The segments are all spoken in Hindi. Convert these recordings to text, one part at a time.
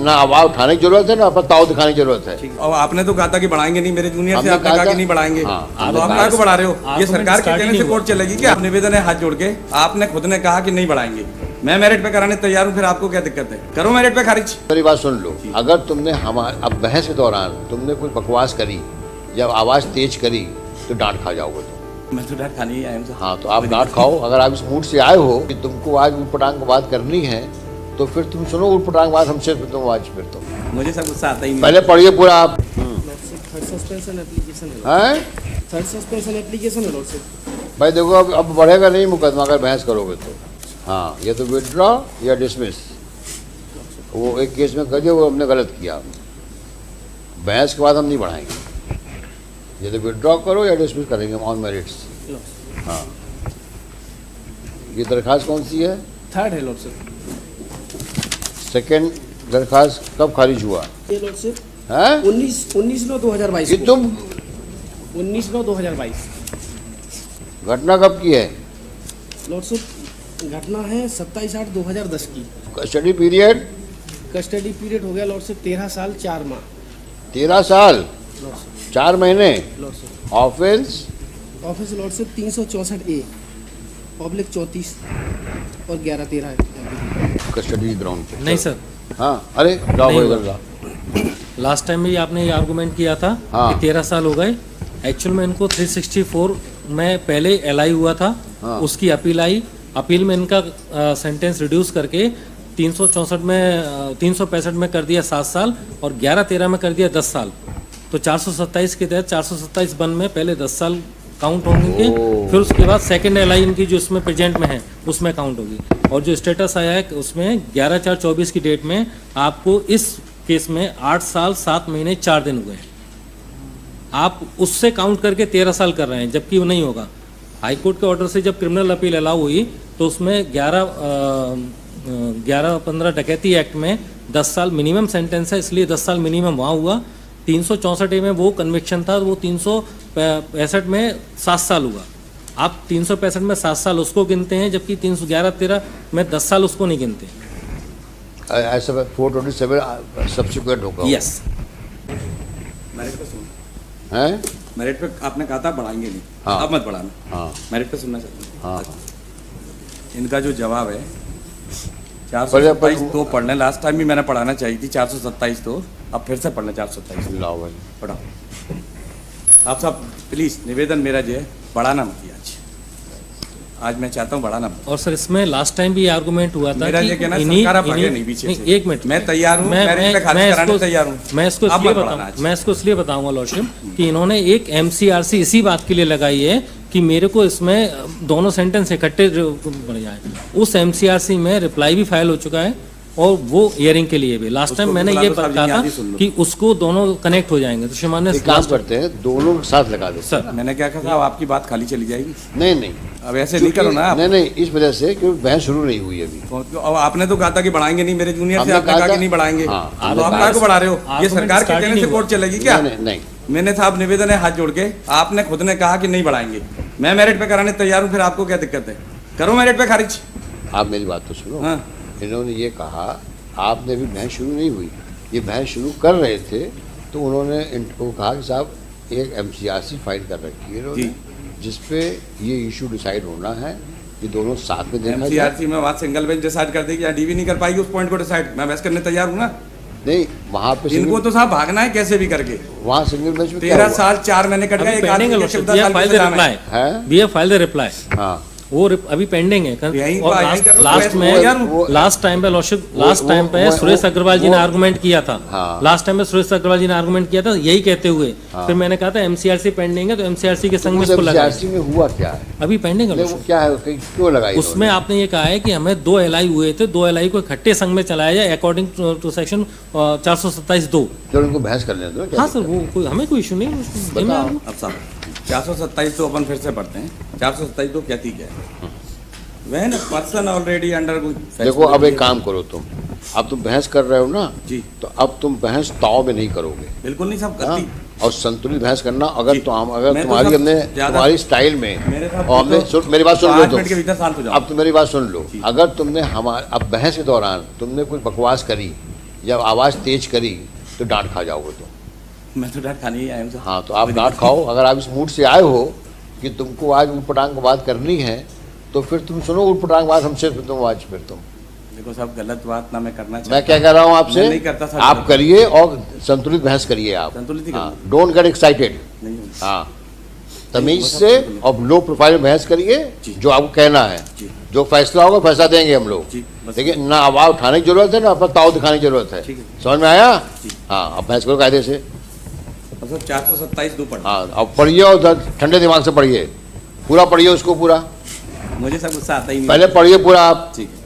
ना आवाज उठाने की जरूरत है ना अपना ताव दिखाने की जरूरत है। और आपने तो कहा था कि बढ़ाएंगे नहीं, मेरे जूनियर से हमने आपने कहा कहा कि था- नहीं बढ़ाएंगे। हाँ, तो आप क्या को बढ़ा रहे हो? ये सरकार के कहने से नहीं कोर्ट चलेगी क्या? निवेदन है हाथ जोड़ के, आपने खुद ने कहा कि नहीं बढ़ाएंगे, मैं मेरिट पे कराने तैयार हूँ, फिर आपको क्या दिक्कत है? करो मेरिट पे खारिज। मेरी बात सुन लो, अगर तुमने हमारे अब बहस के दौरान तुमने कोई बकवास करी या आवाज तेज करी तो डांट खा जाओगे तुम। मैं तो डांट खानी ही आया हूँ। हाँ तो आप डांट खाओ। अगर आप इस मूड से आए हो कि तुमको आज उटपटांग की बात करनी है तो फिर तुम सुनो उटपटांग बात हमसे, फिर तुम आज फिर तुम मुझे सब गुस्सा आता ही नहीं। पहले पढ़िए पूरा आप। थर्ड सस्पेंशन एप्लीकेशन है, हैं थर्ड सस्पेंशन एप्लीकेशन है लॉर्डशिप। भाई देखो अब बढ़ेगा नहीं मुकदमा अगर बहस करोगे तो। हाँ ये तो विड्रॉ या डिसमिस, वो एक केस में करिए, वो हमने गलत किया, बहस के बाद हम नहीं बढ़ाएंगे। ये तो विड्रॉ करो या डिसमिस करेंगे ऑन मेरिट्स। हाँ ये दरखास्त कौन सी है? थर्ड है लॉर्डशिप। सेकंड दरखास्त कब खारिज हुआ ये लॉर्डशिप है? 19/9/2022 ये तुम 19/9/2022 घटना कब की है? लॉर्डशिप घटना है 27/8/2010 की। स्टडी पीरियड कस्टडी पीरियड हो गया लॉर्डशिप 13 साल 4 माह। 13 साल लॉर्डशिप 4 महीने। Lordship offence office lordship 364A public 34 और 11/13 है। कस्टडी ग्राउंड पे। नहीं सर, हाँ अरे जाओ नहीं इधर हुआ। जाओ। लास्ट टाइम भी आपने ये आर्गूमेंट किया था हाँ। कि 13 साल हो गए। एक्चुअल में इनको 364 में पहले एलआई हुआ था, हाँ। उसकी अपील आई, अपील में इनका सेंटेंस रिड्यूस करके 364 में 365 में कर दिया 7 साल और 11/13 में कर दिया 10 साल। तो 427 के तहत 427 बन में पहले 10 साल काउंट होंगे, फिर उसके बाद सेकंड एलआई इनकी जो इसमें प्रेजेंट में है उसमें काउंट होगी। और जो स्टेटस आया है उसमें 11/4/24 की डेट में आपको इस केस में 8 साल 7 महीने 4 दिन हुए हैं। आप उससे काउंट करके 13 साल कर रहे हैं, जबकि वो नहीं होगा। हाई कोर्ट के ऑर्डर से जब क्रिमिनल अपील अलाउ हुई तो उसमें 11-15 डकैती एक्ट में 10 साल मिनिमम सेंटेंस है, इसलिए 10 साल मिनिमम वहाँ हुआ। 364 में वो कन्विक्शन था, वो 365 में 7 साल हुआ। आप 365 में 7 साल उसको गिनते हैं, जबकि 311-13 में 10 साल उसको नहीं गिनते। ऐसा 427 सब्सिक्वेंट होगा। यस। मेरिट पे सुनो, हैं? मेरिट पे आपने कहा था बढ़ाएंगे नहीं। हाँ। अब मत बढ़ाना। हाँ मेरिट पे सुनना चाहते हाँ हैं। इनका जो जवाब है पर- 427 तो पढ़ने, लास्ट टाइम भी मैंने पढ़ाना चाहिए थी 427, तो अब फिर से पढ़ना 427 लाओ भाई। पढ़ाओ। आप सब प्लीज निवेदन मेरा जो है बढ़ाना मत आज मैं चाहता हूँ बढ़ाना मत। और सर इसमें लास्ट टाइम भी आर्गुमेंट हुआ था मेरा कि ये कहना है, इन्हीं- सरकार आप आगे इन्हीं- नहीं, पीछे नहीं, से। एक मिनट, मैं तैयार हूँ, मैं मेरिट पे खारिज कराने तैयार हूँ। मैं इसको आप इसलिए मत बढ़ाना आज। बताऊँ, मैं इसको इसलिए बताऊंगा लॉर्डशिप कि इन्होंने एक एमसीआरसी इसी बात के लिए लगाई है कि मेरे को इसमें दोनों सेंटेंस इकट्ठे बढ़ जाए। उस एमसीआरसी में रिप्लाई भी फाइल हो चुका है और वो हियरिंग के लिए भी। लास्ट टाइम उसको मैंने बुला ये लो साहब, कहा था याद ही सुन लो। कि उसको दोनों कनेक्ट हो जाएंगे, तो श्रीमान ने एक काम करते हैं, दोनों साथ लगा दो। सर मैंने क्या कहा साहब, आपकी बात खाली चली जाएगी। नहीं नहीं अब ऐसे नहीं करो ना आप। नहीं नहीं, इस वजह से क्योंकि बहस शुरू नहीं हुई अभी। अब आपने तो कहा था कि बढ़ाएंगे नहीं, मेरे जूनियर से हमने आपने कहा कहा था- कि नहीं बढ़ाएंगे, हाँ, तो आप क्या को बढ़ा रहे हो? ये argument सरकार के start ही कहने से नहीं कोर्ट चलेगी क्या? नहीं नहीं मैंने साहब निवेदन है हाथ जोड़ के, आपने खुद ने कहा कि नहीं बढ़ाएंगे, मैं मेरिट पे कराने तैयार हूँ, फिर आपको क्या दिक्कत है? करो मेरिट पे खारिज। आप मेरी बात तो सुनो। हाँ। इन्होंने ये कहा, आपने अभी बहस शुरू नहीं हुई, ये बहस शुरू कर रहे थे तो उन्होंने इनको कहा कि साहब एक एमसीआरसी फाइल कर रखी है इन्होंने, जिसपे ये इशू डिसाइड होना है, ये दोनों साथ में देखा जाए। एमसीआरसी में बात सिंगल बेंच डिसाइड कर देगी या डीवी नहीं कर पाएगी उस पॉइंट को डिसाइड, मैं बहस करने तैयार हूँ ना। नहीं वहाँ पे इनको तो साहब भागना है कैसे भी करके। वहाँ सिंगल बेंच में क्या 13 हुआ? साल 4 महीने कट गए, एक आदमी के 14 साल की सजा में। है? We have filed the reply, हाँ वो अभी पेंडिंग है। यहीं और यहीं कर लो, लास्ट वो- में वो- लास्ट टाइम पे लॉर्डशिप, लास्ट टाइम पे वो- सुरेश अग्रवाल जी ने वो- आर्गुमेंट किया था। हाँ। लास्ट टाइम पे सुरेश अग्रवाल जी ने आर्गुमेंट किया था यही कहते हुए, फिर मैंने कहा था एमसीआरसी पेंडिंग है तो एमसीआरसी के संग में इसको लगाया। एमसीआरसी में हुआ क्या है? अभी पेंडिंग है नहीं, वो लॉर्डशिप। क्या है, क्यों लगाई उसमें आपने ये कहा है कि हमें 2 एलआई हुए थे, 2 एलआई को इकट्ठे संघ में चलाया जाए अकॉर्डिंग टू सेक्शन 427(2)। तो उनको बहस कर लेते हो क्या? हाँ सर, वो कोई हमें कोई इशू नहीं है उसमें। बताओ। अब साहब 427 तो अपन फिर से पढ़ते हैं। 427 तो कहती क्या है? वह ना पर्सन ऑलरेडी अंडर। देखो अब एक काम करो तुम, अब तुम बहस कर रहे हो ना जी, तो अब तुम बहस ताव में नहीं करोगे। बिल्कुल नहीं साहब, हाँ? गलती। और संतुलित बहस करना अगर जी। तो हम अगर मैं तो तुम्हारी सब हमने ज्यादा- तुम्हारी स्टाइल में मेरे साथ और हमने तो मेरी बात सुन लो 5 तो मिनट के भीतर शांत हो जाओ। अब तुम मेरी बात सुन लो। अगर तुमने हमारे अब बहस के दौरान तुमने कोई बकवास करी जब आवाज़ तेज करी तो डांट खा जाओगे तुम। मैं तो डांट खाने ही आया हूँ सर। हाँ, तो आप डांट खाओ। अगर आप इस मूड से आए हो कि तुमको आज उटपटांग बात करनी है तो फिर तुम सुनो उटपटांग बात हमसे, फिर तुम आज फिर तुम। देखो साहब, गलत बात ना मैं करना मैं क्या कह रहा हूँ आपसे, मैं नहीं करता था। आप करिए और संतुलित बहस करिए आप। संतुलित ही हाँ, डोंट गेट एक्साइटेड। नहीं हूँ। हाँ, तमीज से और लो प्रोफाइल में बहस करिए, जी। जो आपको कहना है, जी। जो फैसला होगा फैसला देंगे हम लोग। जी, बस। देखिए, ना आवाज उठाने की जरूरत है ना अपना ताव दिखाने की जरूरत है। ठीक है। समझ में आया? जी। हाँ, अब बहस करो कायदे से। और सर 427 दो पढ़। हाँ, अब पढ़िए और ठंडे दिमाग से पढ़िए, पूरा पढ़िए उसको पूरा। मुझे सब गुस्सा आता ही नहीं। पहले पढ़िए पूरा आप। ठीक है,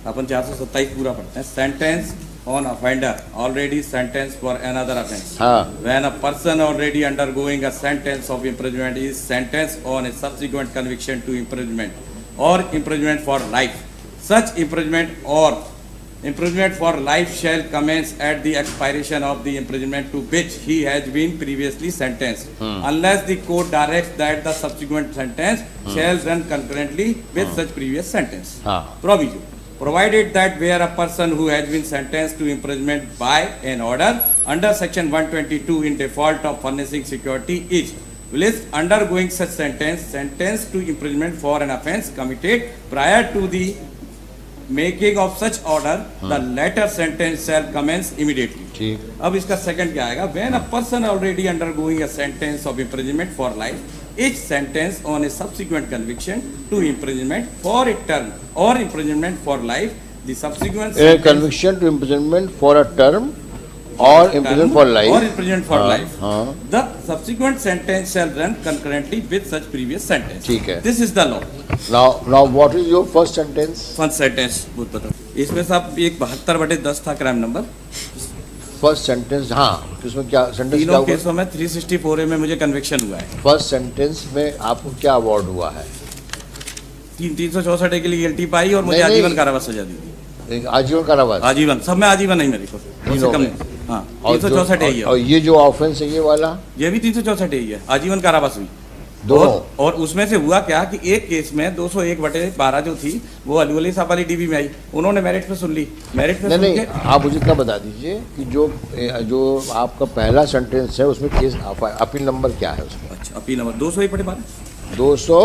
अपन 427 पूरा पढ़ते हैं। Sentence on offender already sentence for another offence. हाँ, When a person already undergoing a sentence of imprisonment is sentenced on a subsequent conviction to imprisonment or imprisonment for life, such imprisonment for life shall commence at the expiration of the imprisonment to which he has been previously sentenced, unless the court directs that the subsequent sentence shall run concurrently with such previous sentence. हाँ, Proviso. Provided that where a person who has been sentenced to imprisonment by an order under section 122 in default of furnishing security is whilst undergoing such sentenced to imprisonment for an offence committed prior to the making of such order, the latter sentence shall commence immediately. ठीक। अब इसका सेकंड क्या आएगा? When a person already undergoing a sentence of imprisonment for life is sentenced on a subsequent conviction to imprisonment for a term or imprisonment for life, the subsequent sentence conviction to imprisonment for a term और imprisonment for life. or imprisonment for life, हाँ, the subsequent sentence shall run concurrently with such previous sentence. ठीक है। This is the law. now what is your first sentence? First sentence बहुत बताओ। इसमें साहब एक 72/10 था क्राइम नंबर। फर्स्ट सेंटेंस, हाँ, किसमें क्या सेंटेंस क्या तीनों हुआ? केसों में 364A में मुझे कन्विक्शन हुआ है। फर्स्ट सेंटेंस में आपको क्या अवार्ड हुआ है? 364A के लिए गिल्टी पाई और मुझे नहीं, नहीं। आजीवन कारावास सजा दी थी। एक आजीवन कारावास। आजीवन, सब में आजीवन नहीं मेरे को, उससे तीनों कम में। नहीं। हाँ, और 364A ही और है। ये जो ऑफेंस है ये वाला ये भी 364A ही है, आजीवन कारावास हुई। दोनों। और उसमें से हुआ क्या कि एक केस में 201/12 जो थी वो अली साहब वाली डीबी में आई, उन्होंने मेरिट पे सुन ली। मेरिट पे नहीं सुन नहीं, के आप मुझे इतना बता दीजिए कि जो आपका पहला सेंटेंस है उसमें केस अपील नंबर क्या है उसमें? अच्छा, अपील नंबर 201/12 200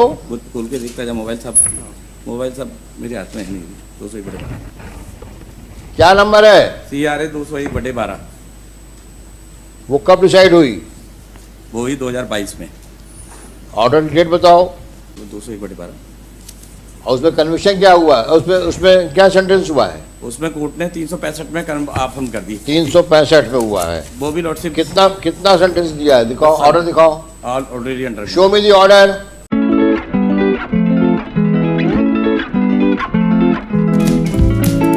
खोल के देखता जा। मोबाइल साहब मेरे हाथ में है नहीं। 201/12 क्या नंबर है? CRA 201/12 वो कब डिसाइड हुई? वो ही 2022 में। ऑर्डर डेट बताओ। 201/12 और उसमें कन्विक्शन क्या हुआ? उसमें क्या सेंटेंस हुआ है? उसमें कोर्ट ने 365 में आफम कर दी। 365 में हुआ है। वो भी लॉर्डशिप कितना सेंटेंस दिया है? दिखाओ, ऑर्डर दिखाओ। Already under. शो मी दी ऑर्डर।